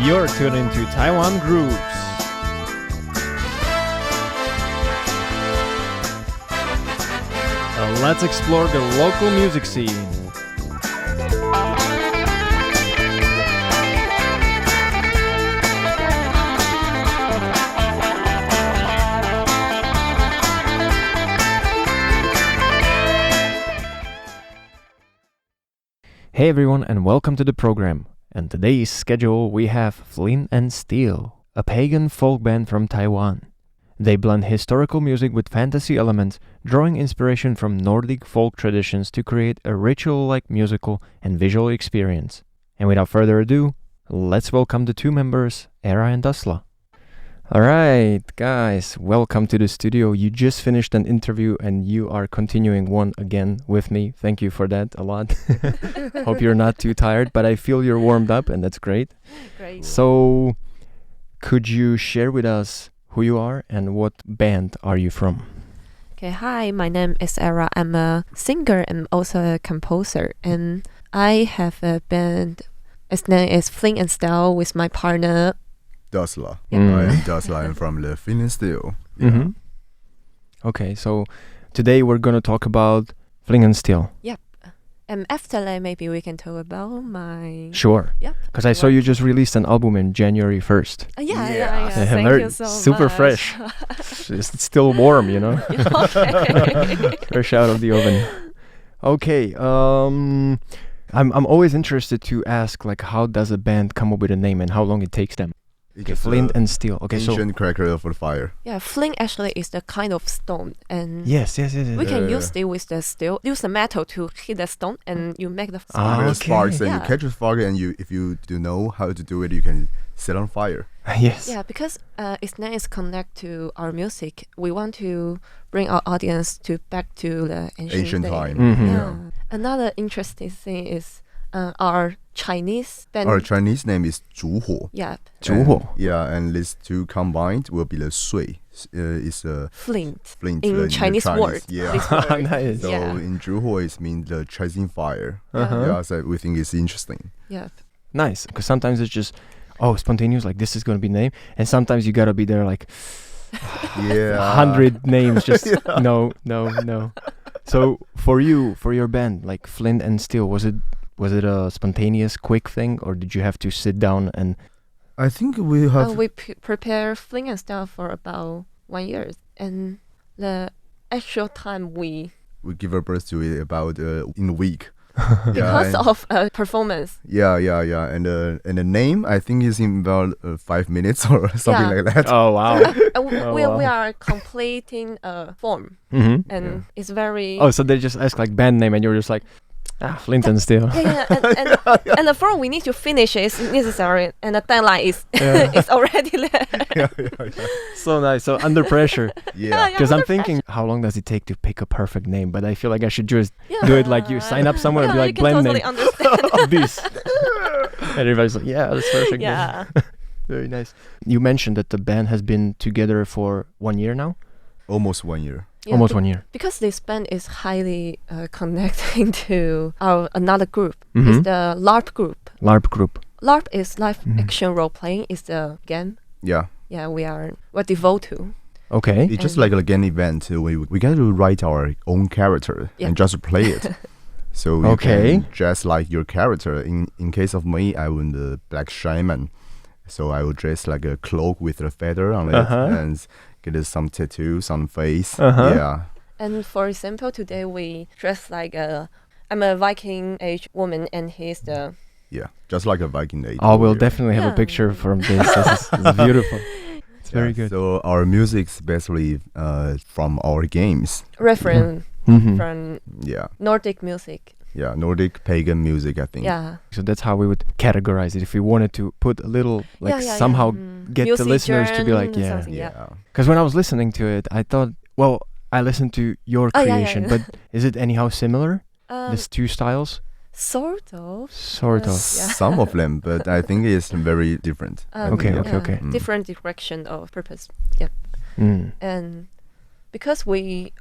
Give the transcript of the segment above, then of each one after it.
You're tuned into Taiwan Grooves. Let's explore the local music scene. Hey everyone, and welcome to the program. And today's schedule we have Flint and Steel, a pagan folk band from Taiwan. They blend historical music with fantasy elements, drawing inspiration from Nordic folk traditions to create a ritual-like musical and visual experience. And without further ado, let's welcome the two members, Era and Dusla. Alright, guys, welcome to the studio. You just finished an interview and you are continuing one again with me. Thank you for that a lot. Hope you're not too tired, but I feel you're warmed up and that's great. Great. So, could you share with us who you are and what band are you from? Okay, hi, my name is Era. I'm a singer and also a composer. And I have a band, its name is Flint and Steel, with my partner, Dusla. Yeah. I am Dusla. I'm from the Flint and Steel. Yeah. Mm-hmm. Okay, so today we're going to talk about Flint and Steel. Yep. And after that, maybe we can talk about my... Sure. Yep. Because I saw you just released an album in January 1st. Yeah. Thank Very you so super much. fresh. It's still warm, you know? Okay. Fresh out of the oven. Okay, I'm always interested to ask, like, how does a band come up with a name and how long it takes them? Okay, Flint and Steel. Okay, ancient cracker for the fire. Yeah, flint actually is the kind of stone. And Yes. we can use it with the steel, use the metal to hit the stone and you make the spark. You okay. sparks and Yeah. you catch the spark, and if you do know how to do it, you can set on fire. Yes. Yeah, because its name is connect to our music. We want to bring our audience back to the ancient day. Time. Mhm. Yeah. Another interesting thing is our Chinese band. Our Chinese name is 烛火. Yeah, 烛火. And these two combined will be the 水. It's a flint. flint In the Chinese word. Yeah. This word. Nice. So Yeah. in 烛火it means the chasing fire. Uh-huh. Yeah, so we think it's interesting. Yeah. Nice, because sometimes it's just, spontaneous, like this is going to be the name. And sometimes you got to be there like Yeah. 100 names, just no. So for your band, like Flint and Steel, was it a spontaneous, quick thing, or did you have to sit down and... I think we have... We prepare Flint and Steel for about 1 year. And the actual time we give a birth to it about in a week. because of performance. Yeah. And the name, I think, is in about 5 minutes or something Yeah. like that. Oh, wow. We are completing a form. Mm-hmm. And it's very... Oh, so they just ask like band name and you're just like, Flint and Steel. Yeah, and the form we need to finish is necessary, and the deadline is is already there. Yeah. So nice. So under pressure. Yeah. Because I'm thinking, how long does it take to pick a perfect name? But I feel like I should just do it like you sign up somewhere and be like, you can blend totally name understand. of this. And everybody's like, yeah, that's perfect. Yeah. Very nice. You mentioned that the band has been together for 1 year now? Almost 1 year. Yeah, Almost 1 year. Because this band is highly connecting to our another group. Mhm. It's the LARP group. LARP group. LARP is live action role playing. Is the game. Yeah. Yeah, we're devoted to. Okay. It's just like an event. We got to write our own character and just play it. So you can dress like your character. In case of me, I was the black shaman. So I would dress like a cloak with a feather on it and get some tattoos on face. Yeah. And for example, today we dress like I'm a Viking age woman, and he's the... Yeah, just like a Viking age. Oh, we'll warrior. definitely have a picture from this. It's beautiful. It's very good. So our music's basically from our games. reference Mm-hmm. from Yeah. Nordic music. Yeah, Nordic pagan music, I think. Yeah. So that's how we would categorize it. If we wanted to put a little, like somehow get the listeners to be like, yeah. Yeah. Because when I was listening to it, I thought, well, I listened to your creation, but is it anyhow similar? These two styles? Sort of. Sort of. Some of them, but I think it's very different. Okay. Different direction of purpose. Yep. Mm. And because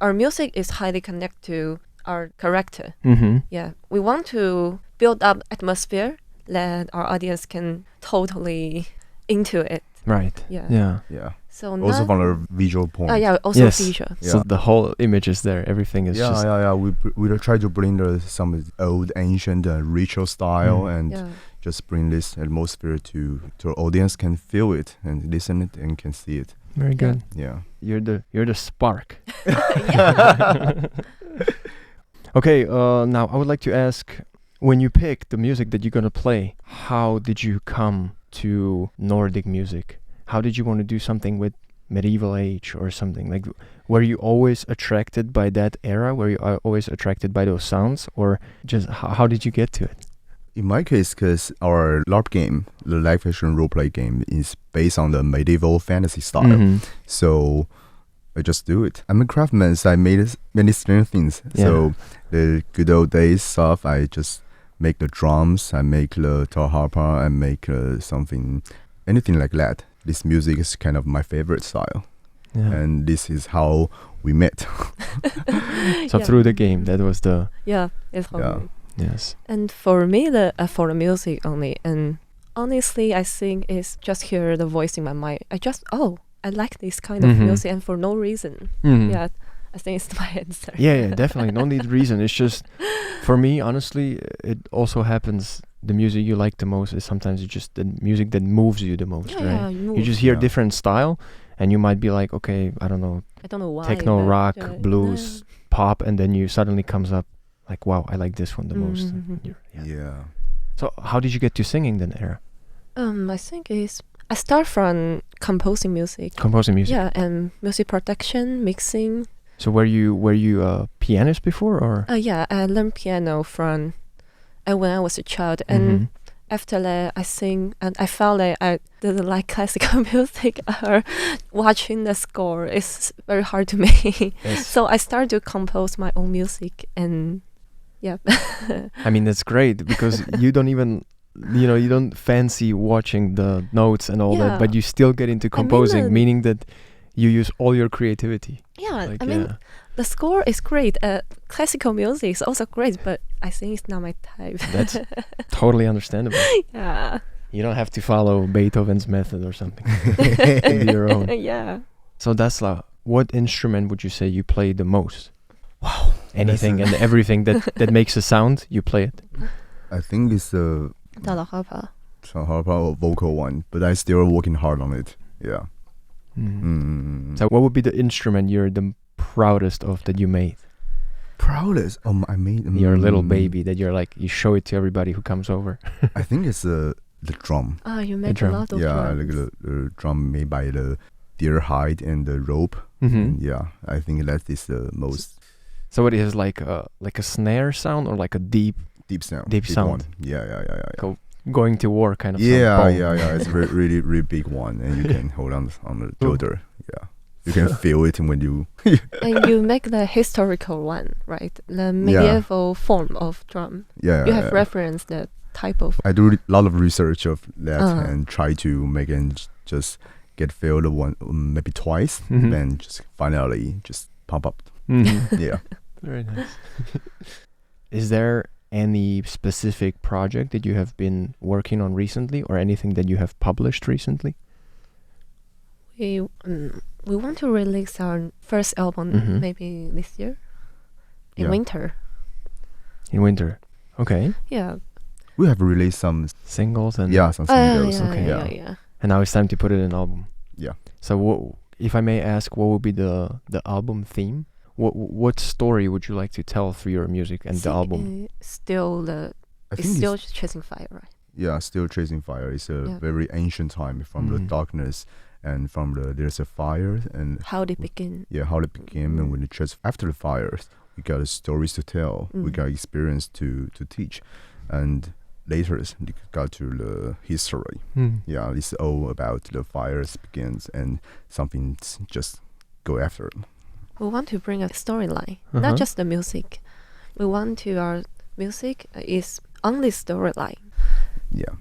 our music is highly connected to our character. Mm-hmm. Yeah, we want to build up atmosphere that our audience can totally into it. Right. Yeah. Yeah. So Also from a visual point. yeah, also Yes. visual. Yeah. So the whole image is there. Everything is just... Yeah. We try to bring some old, ancient ritual style and Yeah. just bring this atmosphere to our audience can feel it and listen it and can see it. Very good. Yeah. You're the spark. Okay, now I would like to ask, when you pick the music that you're gonna play, how did you come to Nordic music? How did you want to do something with medieval age or something? Like, were you always attracted by that era? Were you always attracted by those sounds? Or just how did you get to it? In my case, because our LARP game, the live action roleplay game, is based on the medieval fantasy style. Mm-hmm. So I just do it. I'm a craftsman, so I made many strange things. Yeah. So the good old days stuff, I just make the drums, I make the harpa, I make anything like that. This music is kind of my favorite style. Yeah. And this is how we met. So through the game, that was the... Yeah, it's homemade. Yes. And for me, for the music only, and honestly, I think it's just hear the voice in my mind. I like this kind of music, and for no reason. Mm-hmm. Yeah, I think it's my answer. Yeah, definitely. No need reason. It's just, for me, honestly, it also happens. The music you like the most is sometimes it's just the music that moves you the most, Yeah, right? You just hear different style, and you might be like, okay, I don't know, why. techno, but rock, yeah, blues, pop, and then you suddenly comes up like, wow, I like this one the most. Mhm. Yeah. So how did you get to singing then, Era? I think I start from composing music. Composing music. Yeah, and music production, mixing. So were you a pianist before, or? Yeah, I learned piano from when I was a child, and after that I sing, and I felt like I didn't like classical music or watching the score is very hard to me. Yes. So I started to compose my own music, and yeah. I mean, that's great because you don't even, you don't fancy watching the notes and all that, but you still get into composing, meaning that you use all your creativity. Yeah, Like, I mean, the score is great. Classical music is also great, but I think it's not my type. That's totally understandable. Yeah. You don't have to follow Beethoven's method or something. Do your own. Yeah. So Dusla, what instrument would you say you play the most? Wow. Anything and everything that makes a sound, you play it. I think it's the harpa or vocal one, but I still working hard on it. Yeah. So what would be the instrument you're the proudest of that you made? Proudest? I made your little baby that you're like, you show it to everybody who comes over. I think it's the drum. Oh, you make a lot of drums. Yeah, like the drum made by the deer hide and the rope. And yeah, I think that is the most. So it is like a snare sound or like a deep sound. Deep sound. One. Yeah. Going to war kind of sound. Yeah. It's a really big one, and you can hold on the shoulder. Yeah, you can feel it when you. And you make the historical one, right? The medieval form of drum. Yeah. You have referenced the type of. I do a lot of research of that and try to make it just get filled one maybe twice, then just finally just pump up. Yeah. Very nice. Is there any specific project that you have been working on recently, or anything that you have published recently? We want to release our first album maybe this year in winter. In winter, okay. Yeah. We have released some singles and some singles. Yeah. And now it's time to put it in an album. Yeah. So if I may ask, what would be the album theme? What story would you like to tell through your music and the album? Still Chasing Fire, right? Yeah, Still Chasing Fire is a very ancient time from the darkness and from there's a fire and how they begin. Yeah, how they begin and when after the fires, we got stories to tell, we got experience to teach, and later we got to the history. Yeah, it's all about the fires begins and something just go after it. We want to bring a storyline, not just the music. We want to our music is only storyline. Yeah,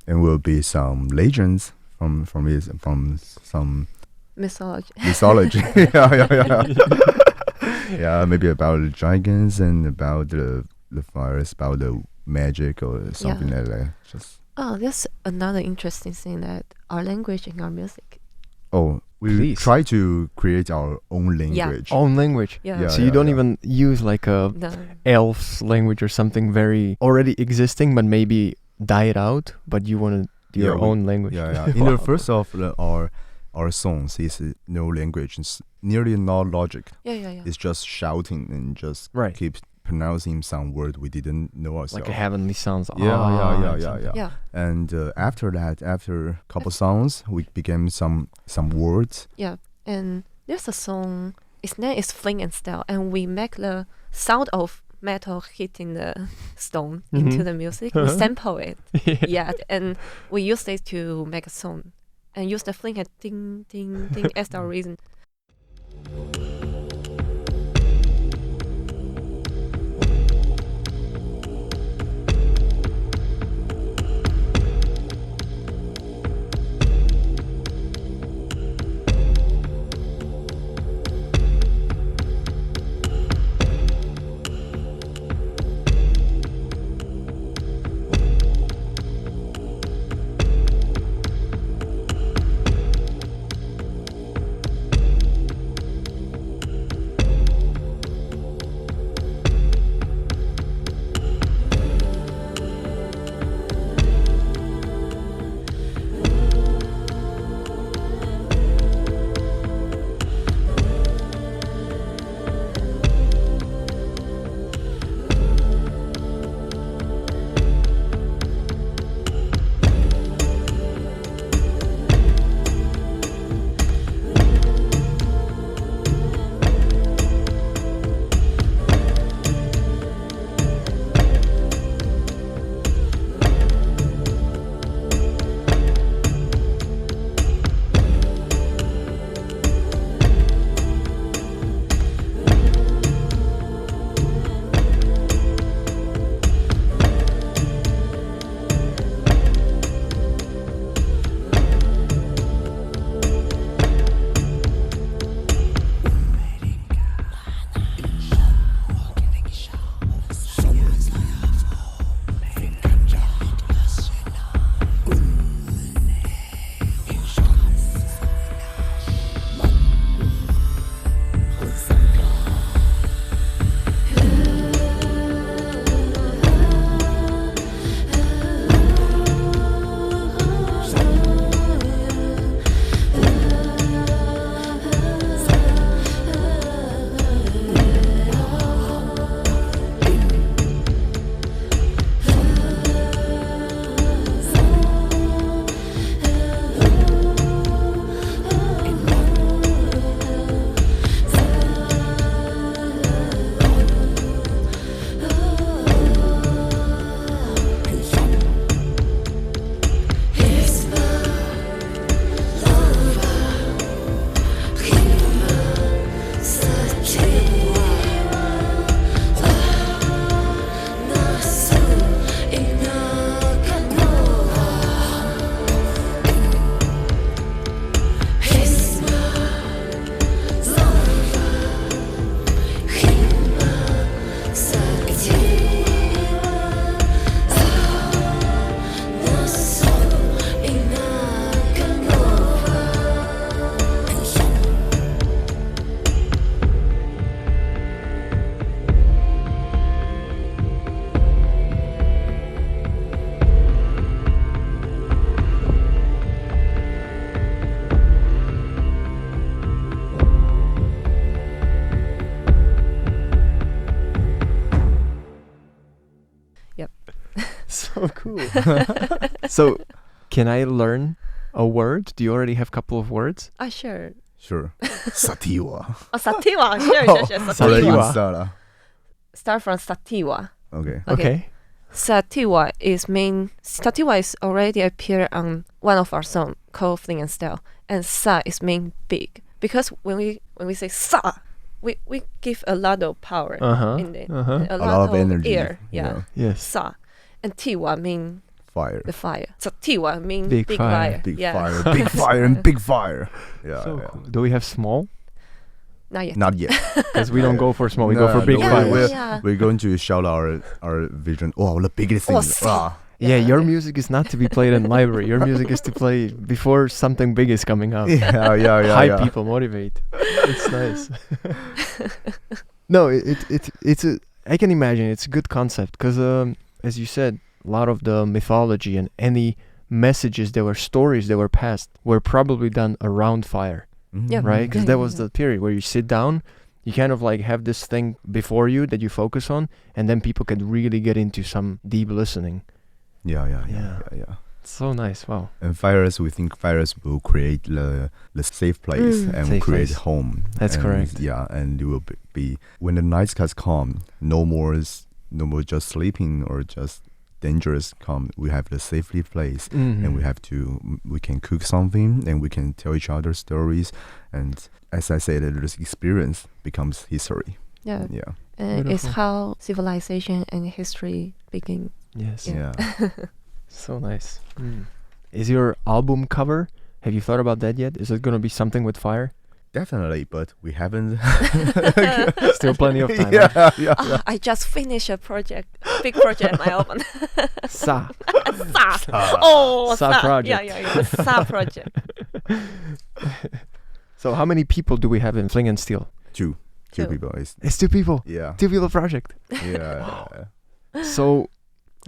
and will be some legends from some mythology. Yeah, maybe about the dragons and about the the fire is about the magic or something like that. Just that's another interesting thing, that our language in our music. We try to create our own language. Own language. Yeah. So you don't even use like a elf's language or something very already existing, but maybe die it out. But you want to do your own language. Yeah. In the first of our songs is no language. It's nearly no logic. Yeah. It's just shouting and just keep pronouncing some word we didn't know ourselves. Like a heavenly sounds. Yeah. And after that, after a couple songs, we became some words. Yeah, and there's a song. Its name is Flint and Steel, and we make the sound of metal hitting the stone into the music. We sample it. And we use it to make a song, and use the flint and ding ding ding as our reason. So cool. So, can I learn a word? Do you already have a couple of words? Sure. Sativa. Sativa. Sure. Sativa. Start from sativa. Okay. Sativa is already appeared on one of our songs called Flint and Steel, and sa is mean big, because when we say sa, we give a lot of power in it, a lot of energy. Air, Yes. Sa, and tiwa mean fire. The fire. So tiwa mean big fire. Big fire, big fire, and big fire. Yeah. So cool. Do we have small? Not yet. Not yet. Because we don't go for small, we go for big fires. We're going to shout our vision. Oh, the biggest thing. Yeah, your music is not to be played in library. Your music is to play before something big is coming out. Yeah. Hype people, motivate. It's nice. No, it's a. I can imagine it's a good concept because, as you said, a lot of the mythology and any messages that were stories that were passed were probably done around fire, right? Because that was the period where you sit down, you kind of like have this thing before you that you focus on, and then people could really get into some deep listening. Yeah. So nice, wow. And fires, we think fires will create the safe place and safe create place. home. That's correct. Yeah, and it will be when the night gets calm, no more just sleeping or just dangerous calm. We have the safety place, and we can cook something, and we can tell each other stories. And as I said, this experience becomes history. Yeah. It's Beautiful. how civilization and history begin. Yes. Yeah. So nice. Is your album cover? Have you thought about that yet? Is it going to be something with fire? Definitely, but we haven't. Still plenty of time. Yeah. I just finished a big project, my album. Sa. Sa project. Yeah. Sa project. So how many people do we have in Flint and Steel? Two people. It's 2 people. Yeah. 2 people project. Yeah. So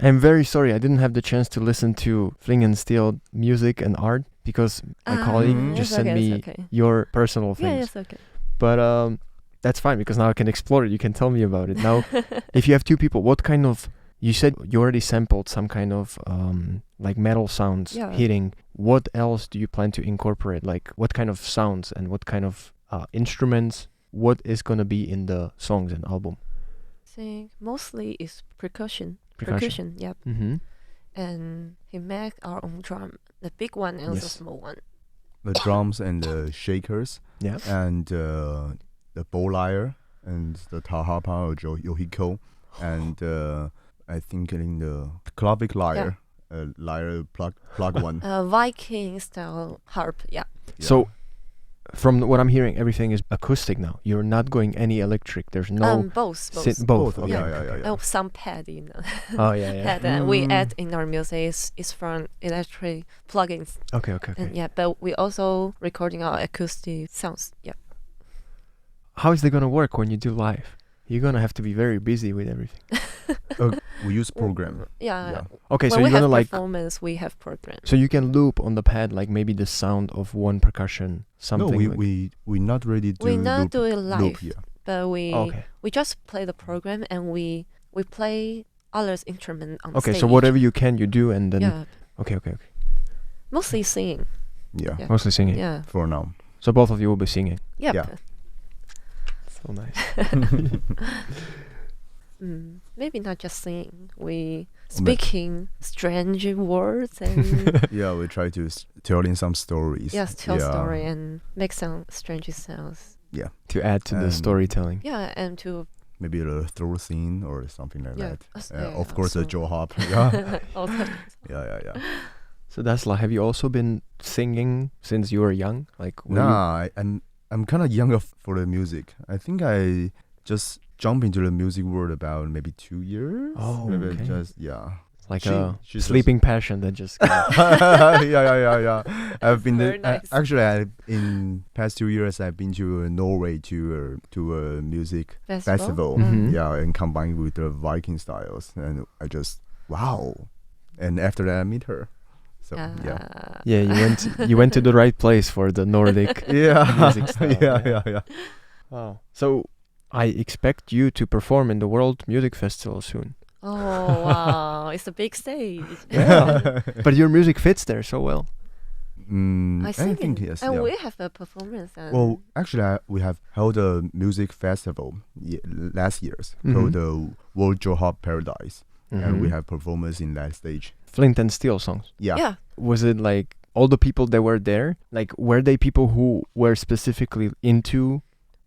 I'm very sorry I didn't have the chance to listen to Flint and Steel music and art because my colleague just sent me your personal things. Yeah, it's okay. But that's fine because now I can explore it. You can tell me about it. Now, if you have 2 people, what kind of... You said you already sampled some kind of like metal sounds hitting. What else do you plan to incorporate? Like what kind of sounds and what kind of instruments? What is going to be in the songs and album? I think mostly it's percussion. Yep. And he made our own drum, the big one and the small one. The drums and the shakers. Yeah. And the bow lyre and the tahapa or yohiko, and I think in the clavic lyre, lyre plug one. Viking style harp. Yeah. So, from what I'm hearing, everything is acoustic now. You're not going any electric. There's no both. Both. Okay. Yeah. Oh, some pad, Oh yeah. Pad we add in our music is from electric plugins. Okay. And but we also recording our acoustic sounds. Yeah. How is that gonna work when you do live? You're gonna have to be very busy with everything. We use program. Yeah. Okay, when so you're we gonna have performance, we have program. So you can loop on the pad like maybe the sound of one percussion, something. No, we not ready to. We not do it live, but we just play the program and we play others' instrument on stage. Okay, so whatever you can, you do, and then. Yeah. Okay. Mostly singing. Yeah. Mostly singing. Yeah. For now. So both of you will be singing. Yep. Yeah. So nice. Maybe not just singing. We speaking strange words and we try to tell in some stories. Yes, tell story and make some strange sounds. Yeah. To add to the storytelling. Yeah, and to maybe the throw scene or something like that. Of course, the Joe Hop. Yeah. Yeah. So Dusla, have you also been singing since you were young? I'm kind of younger for the music. I think I just jumped into the music world about maybe 2 years. Oh, maybe okay. just like a sleeping passion that just. Yeah. I've been nice. actually in past 2 years I've been to Norway to a music festival. Yeah, and combined with the Viking styles, and I just wow. And after that I meet her. So you went to the right place for the Nordic music style. Yeah. Wow. So I expect you to perform in the World Music Festival soon. Oh wow, it's a big stage. Yeah. But your music fits there so well. I think yes. And we have a performance. Well, actually, we have held a music festival last year's called the World Joe Hop Paradise, and we have performance in that stage. Flint and Steel songs. Yeah. Was it like all the people that were there? Like, were they people who were specifically into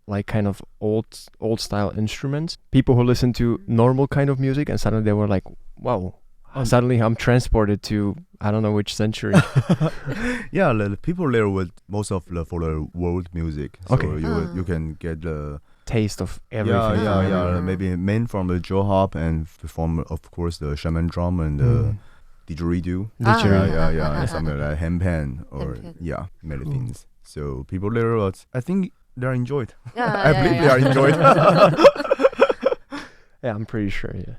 like kind of old style instruments? People who listened to normal kind of music and suddenly they were like, wow, Suddenly I'm transported to I don't know which century. Yeah, the people there would most of for the world music. So you can get the taste of everything. Yeah. Maybe men from the Johop and from of course the shaman drum and the didgeridoo. Yeah, something like handpan or many things. So people there, I think they are enjoyed. I believe they are enjoyed. Yeah, I'm pretty sure. Yeah.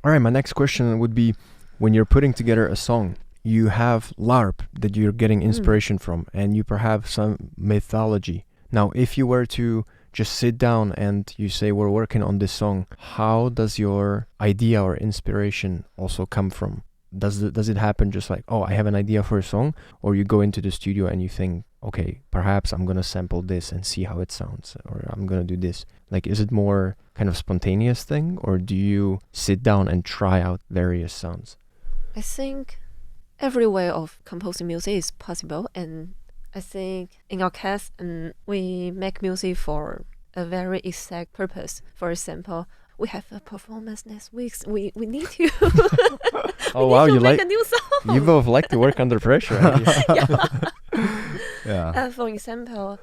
All right, my next question would be: when you're putting together a song, you have LARP that you're getting inspiration from, and you perhaps some mythology. Now, if you were to just sit down and you say we're working on this song, how does your idea or inspiration also come from? Does it happen just like, oh, I have an idea for a song, or you go into the studio and you think, okay, perhaps I'm gonna sample this and see how it sounds, or I'm gonna do this? Like, is it more kind of spontaneous thing, or do you sit down and try out various sounds? I think every way of composing music is possible, and I think in our case, we make music for a very exact purpose. For example, we have a performance next week. We need to. Oh wow, you make a new song. You both like to work under pressure. Yeah. For example,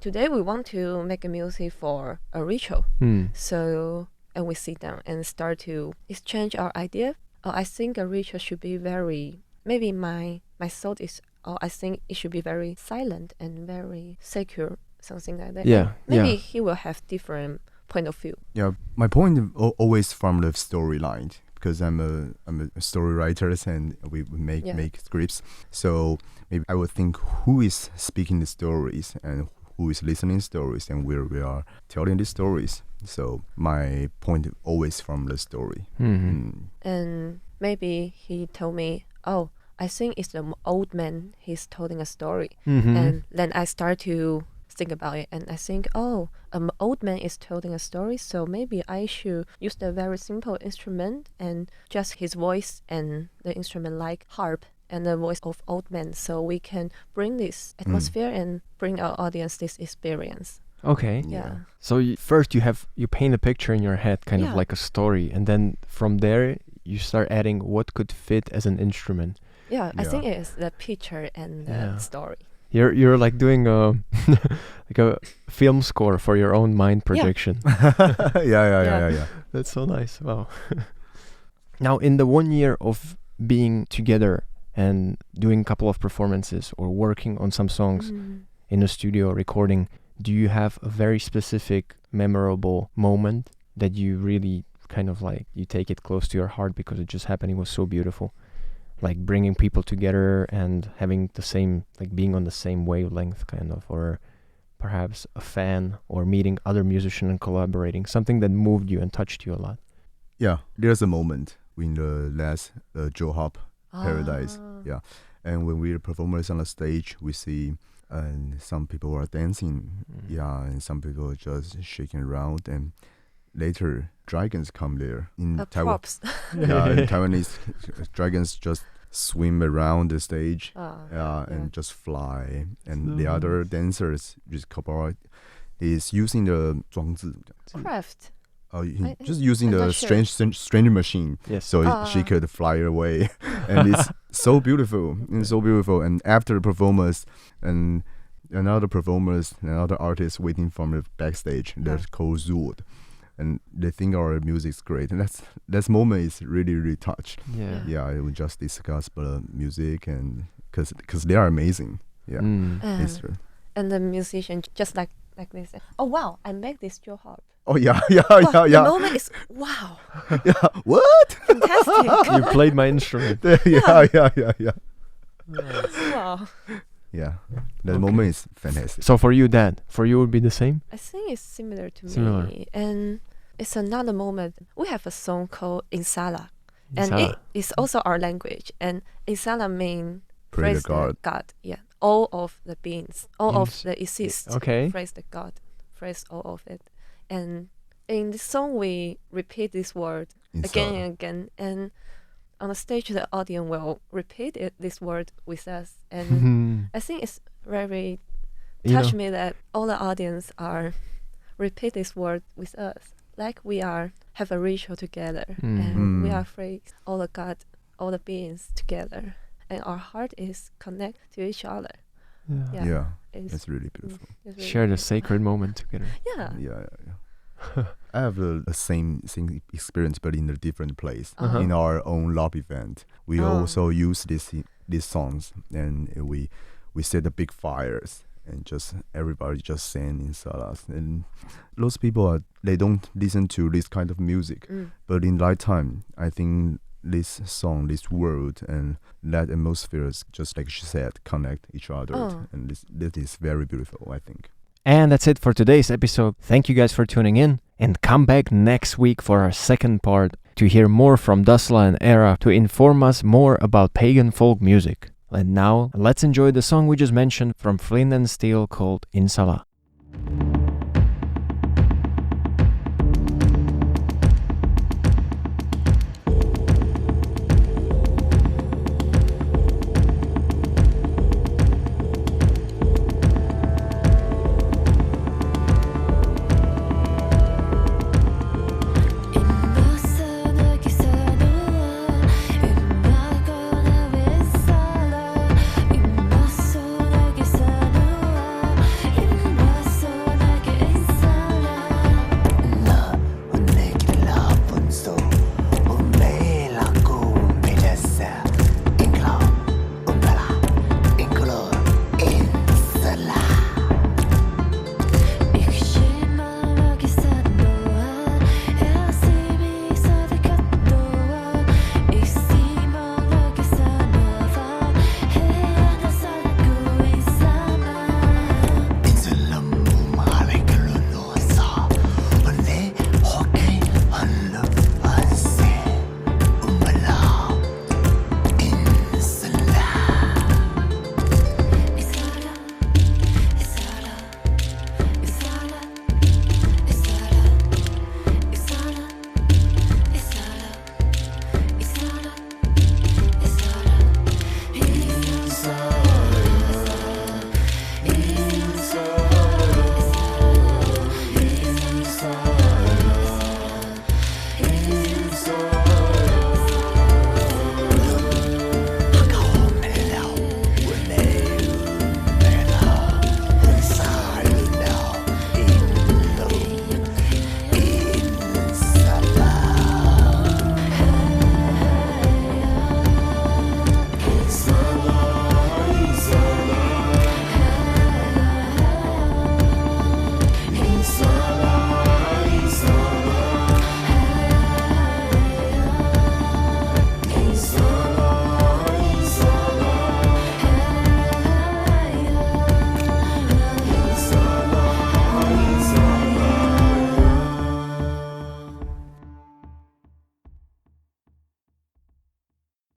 today we want to make a music for a ritual. So, and we sit down and start to exchange our idea. I think a ritual should be very. Maybe my thought is. I think it should be very silent and very secure, something like that. Yeah. Maybe he will have different point of view. Yeah, my point always from the storyline, because I'm a story writer and we make scripts. So maybe I would think who is speaking the stories and who is listening stories and where we are telling the stories. So my point always from the story. And maybe he told me, oh, I think it's the old man, he's telling a story. And then I start to think about it, and I think, oh, an old man is telling a story, so maybe I should use the very simple instrument and just his voice and the instrument like harp and the voice of old man, so we can bring this atmosphere and bring our audience this experience. Okay. Yeah. So first you paint a picture in your head, kind of like a story, and then from there you start adding what could fit as an instrument. Yeah, I think it's the picture and the story. You're like doing a like a film score for your own mind projection. Yeah. That's so nice. Wow. Now, in the 1 year of being together and doing a couple of performances or working on some songs in a studio recording, do you have a very specific, memorable moment that you really kind of like, you take it close to your heart because it just happened, it was so beautiful? Like bringing people together and having the same, like being on the same wavelength kind of, or perhaps a fan or meeting other musicians and collaborating, something that moved you and touched you a lot. Yeah, there's a moment in the last Johop Paradise. Yeah, and when we're performers on the stage, we see some people are dancing, and some people are just shaking around, and later dragons come there in Taiwan. In Taiwanese dragons just swim around the stage and just fly, and the other dancers just cooperate. Is using the 装置 craft. Just using the strange machine, so she could fly away, and it's so beautiful. It's so beautiful. And after the performance, and another performers, another artist waiting from the backstage. That's called Zood. And they think our music's great, and that moment is really touched. I would just discuss music, and because they are amazing. It's true. And the musician just like this. Oh wow, I make this Johop. Oh yeah. The moment is wow. What? Fantastic. You played my instrument. Yeah. Wow. Yeah, that moment is fantastic. So for you, Dad, for you would be the same? I think it's similar to me. And it's another moment. We have a song called Insala. And it is also our language. And Insala means praise the God. Yeah, all of the beings, all of the exists. Okay. Praise the God. Praise all of it. And in the song, we repeat this word again and again. And on the stage, the audience will repeat this word with us, and I think it's very touched me that all the audience are repeat this word with us, like we are have a ritual together, and we are free, all the God, all the beings together, and our heart is connected to each other. Yeah. It's really beautiful. It's really Share the beautiful. sacred moment together. Yeah. I have the same experience, but in a different place. Uh-huh. In our own LARP event, we also use these songs, and we set the big fires, and just everybody just sang in salas. And those people they don't listen to this kind of music, but in that time, I think this song, this world, and that atmosphere is just like she said, connect each other, and that is very beautiful, I think. And that's it for today's episode. Thank you guys for tuning in, and come back next week for our second part to hear more from Dusla and Era to inform us more about pagan folk music. And now, let's enjoy the song we just mentioned from Flint and Steel called Insala.